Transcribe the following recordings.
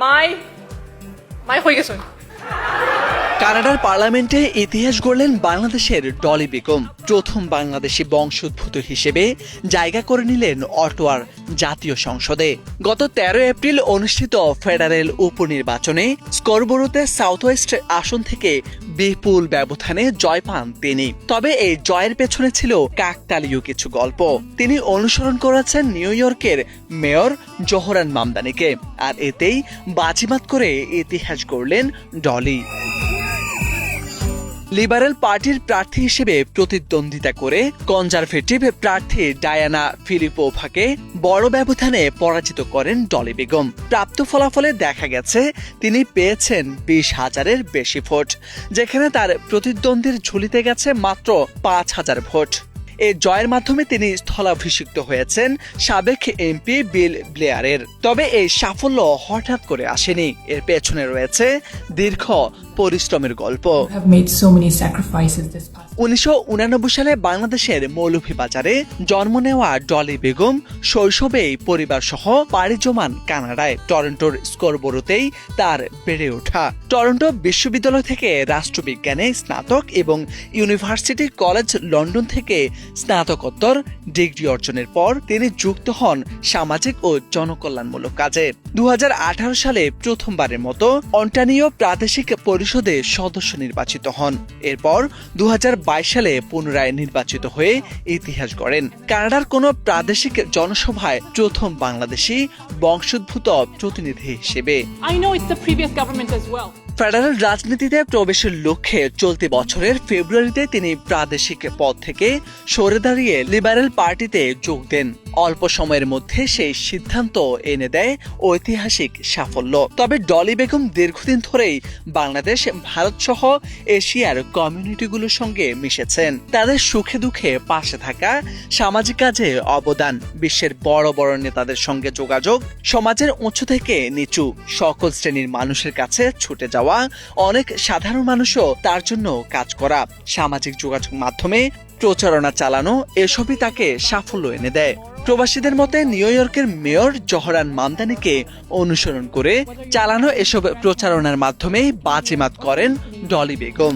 মাই হয়ে গেছে। কানাডার পার্লামেন্টে ইতিহাস গড়লেন বাংলাদেশের ডলি বেগম। প্রথম বাংলাদেশি বংশোদ্ভূত হিসেবে জায়গা করে নিলেন অটোয়ার জাতীয় সংসদে। গত 13 এপ্রিল অনুষ্ঠিত ফেডারেল উপনির্বাচনে স্করবোরোতে সাউথ ওয়েস্ট আসন থেকে বিপুল ব্যবধানে জয় পান তিনি। তবে এই জয়ের পেছনে ছিল কাকতালীয় কিছু গল্প। তিনি অনুসরণ করেছেন নিউ ইয়র্কের মেয়র জোহরান মামদানিকে, আর এতেই বাজিমাত করে ইতিহাস গড়লেন ডলি। লিবারেল পার্টির প্রার্থী হিসেবে প্রতিদ্বন্দ্বিতা করে কনজারভেটিভ প্রার্থী ডায়ানা ফিলিপোভাকে বড় ব্যবধানে পরাজিত করেন ডলি বেগম। প্রাপ্ত ফলাফলে দেখা গেছে তিনি পেয়েছেন 20,000-এর বেশি ভোট, যেখানে তার প্রতিদ্বন্দ্বীর ঝুলিতে গেছে মাত্র 5,000 ভোট। এই জয়ের মাধ্যমে তিনি স্থলাভিষিক্ত হয়েছেন সাবেক এমপি বিল ব্লেয়ারের। তবে এই সাফল্য হঠাৎ করে আসেনি, এর পেছনে রয়েছে দীর্ঘ পরিশ্রমের গল্প। 1989 সালে বাংলাদেশের মৌলভীবাজারে জন্ম নেওয়া ডলি বেগম শৈশবেই পরিবার সহ পাড়ি জমান কানাডায়। টরন্টোর স্করবোরোতেই তার বেড়ে ওঠা। টরন্টো বিশ্ববিদ্যালয় থেকে রাষ্ট্রবিজ্ঞানে স্নাতক এবং ইউনিভার্সিটি কলেজ লন্ডন থেকে স্নাতকোত্তর ডিগ্রি অর্জনের পর তিনি যুক্ত হন সামাজিক ও জনকল্যাণমূলক কাজে। 2018 সালে প্রথমবারের মতো অন্টারিও প্রাদেশিক পরিষদে সদস্য নির্বাচিত হন। এরপর 2022 সালে পুনরায় নির্বাচিত হয়ে ইতিহাস গড়েন। কানাডার কোনো প্রাদেশিক জনসভায় প্রথম বাংলাদেশি বংশোদ্ভূত প্রতিনিধি হিসেবে। ফেডারেল রাজনীতিতে প্রবেশের লক্ষ্যে চলতি বছরের ফেব্রুয়ারিতে তিনি প্রাদেশিক পদ থেকে সরে দাঁড়িয়ে লিবারেল পার্টিতে যোগ দেন। অল্প সময়ের মধ্যে সেই সিদ্ধান্ত এনে দেয় ঐতিহাসিক সাফল্য। তবে ডলি বেগম দীর্ঘদিন ধরেই বাংলাদেশ, ভারত সহ এশিয়ার কমিউনিটিগুলোর সঙ্গে মিশেছেন। তাদের সুখে দুঃখে পাশে থাকা, সামাজিক কাজে অবদান, বিশ্বের বড় বড় নেতাদের সঙ্গে যোগাযোগ, সমাজের উঁচু থেকে নিচু সকল শ্রেণীর মানুষের কাছে ছুটে যাওয়া, অনেক সাধারণ মানুষও তার জন্য কাজ করা, সামাজিক যোগাযোগ মাধ্যমে প্রচারণা চালানো, এসবই তাকে সাফল্য এনে দেয়। প্রবাসীদের মতে নিউ ইয়র্কের মেয়র জোহরান মামদানিকে অনুসরণ করে চালানো এসব প্রচারণার মাধ্যমে বাজিমাত করেন ডলি বেগম।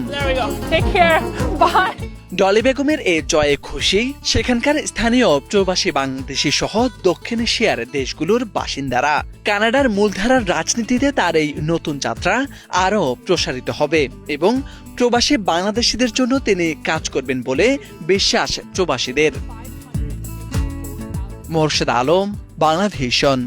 ডলি বেগমের এই জয়ে খুশি সেখানকার স্থানীয় প্রবাসী বাংলাদেশি সহ দক্ষিণ এশিয়ার দেশগুলোর বাসিন্দারা। কানাডার মূলধারার রাজনীতিতে তার এই নতুন যাত্রা আরও প্রসারিত হবে এবং প্রবাসী বাংলাদেশিদের জন্য তিনি কাজ করবেন বলে বিশ্বাস প্রবাসীদের। মোর্শেদ আলম, বাংলাভিশন।